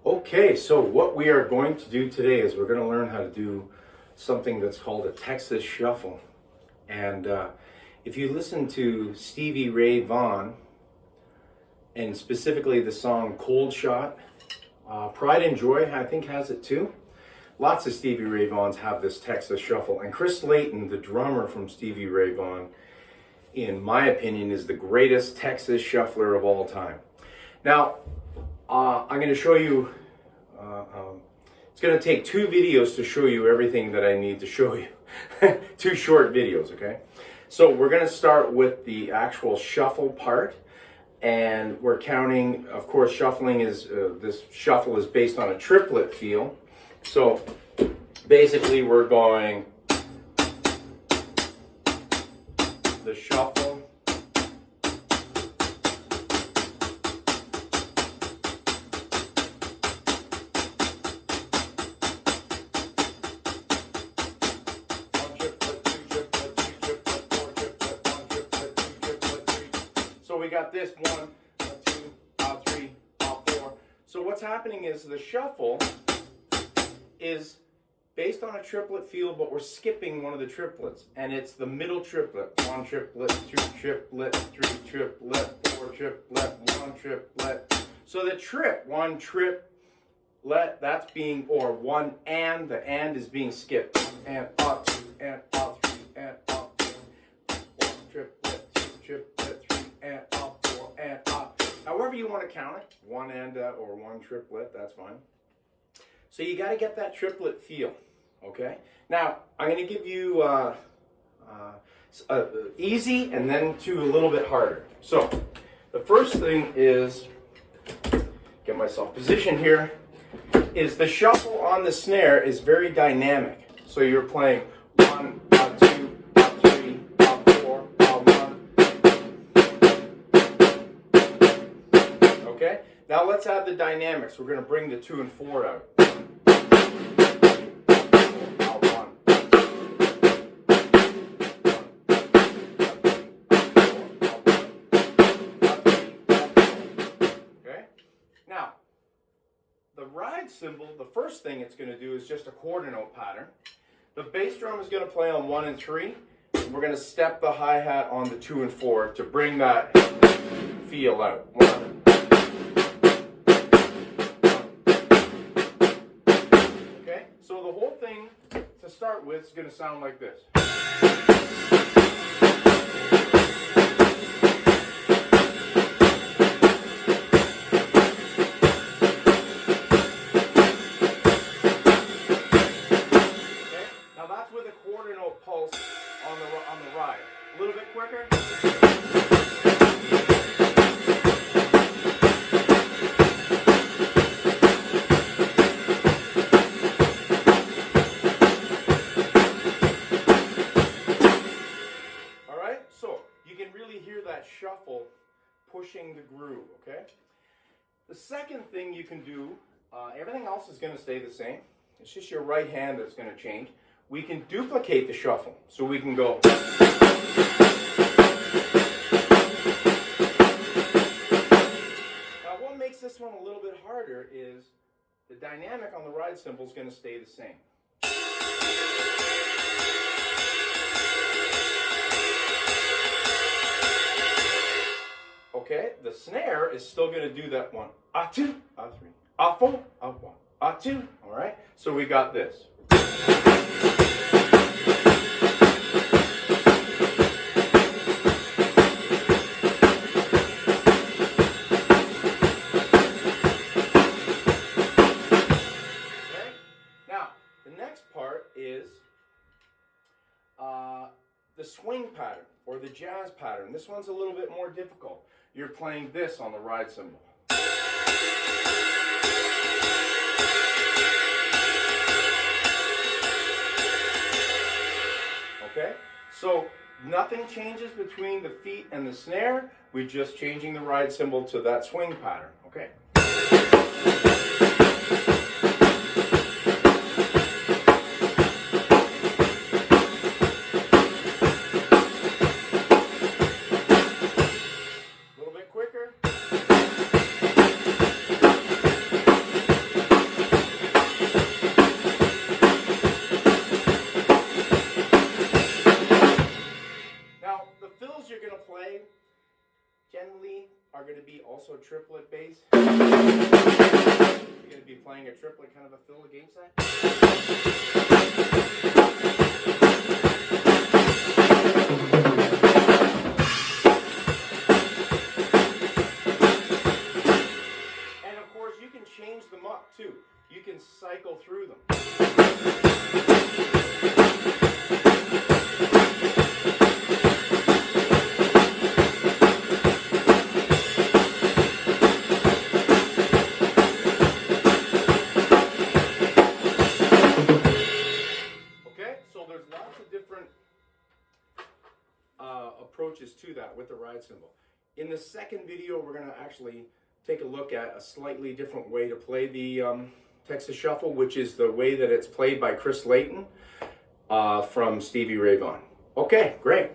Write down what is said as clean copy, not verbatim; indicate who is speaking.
Speaker 1: Okay, so what we are going to do today is we're going to learn how to do something that's called a Texas shuffle. And if you listen to Stevie Ray Vaughan, and specifically the song Cold Shot, Pride and Joy I think has it too. Lots of Stevie Ray Vaughans have this Texas shuffle. And Chris Layton, the drummer from Stevie Ray Vaughan, in my opinion, is the greatest Texas shuffler of all time. Now, I'm going to show you, it's going to take 2 videos to show you everything that I need to show you. 2 short videos, okay? So we're going to start with the actual shuffle part, and we're counting, of course, shuffling is, this shuffle is based on a triplet feel. So basically we're going the shuffle, so we got this 1, 2, 3, 4. So what's happening is the shuffle is based on a triplet feel, but we're skipping one of the triplets, and it's the middle triplet. 1 triplet, 2 triplet, 3 triplet, 4 triplet, 1 triplet. So the trip, 1 triplet, that's being, or 1 and, the and is being skipped. And up, 2, and up, 3, and up, 2. 1 triplet, 2 triplet, 3, and up, 4, and up. However you want to count it, 1 and or 1 triplet, that's fine. So you got to get that triplet feel, okay? Now, I'm going to give you easy and then to a little bit harder. So the first thing is, get myself positioned here, is the shuffle on the snare is very dynamic. So you're playing 1, 2, 3, 4, 1. Okay? Now let's add the dynamics. We're going to bring the 2 and 4 out. Cymbal, the first thing it's going to do is just a quarter note pattern. The bass drum is going to play on 1 and 3. We're going to step the hi-hat on the 2 and 4 to bring that feel out. 1. Okay, so the whole thing to start with is going to sound like this. Pulse on the ride. A little bit quicker. All right, so you can really hear that shuffle pushing the groove, okay? The second thing you can do, everything else is going to stay the same. It's just your right hand that's going to change. We can duplicate the shuffle. So we can go. Now what makes this one a little bit harder is the dynamic on the ride cymbal is going to stay the same. Okay, the snare is still going to do that 1, 2, 3, 4, 1, 2. All right, so we got this. The swing pattern or the jazz pattern. This one's a little bit more difficult. You're playing this on the ride cymbal. Okay? So nothing changes between the feet and the snare. We're just changing the ride cymbal to that swing pattern. Okay? quicker. triplet bass. You're going to be playing a triplet kind of a fill against that. And of course, you can change them up too. You can cycle through them. There's lots of different approaches to that with the ride cymbal. In the second video, we're going to actually take a look at a slightly different way to play the Texas Shuffle, which is the way that it's played by Chris Layton from Stevie Ray Vaughan. Okay, great.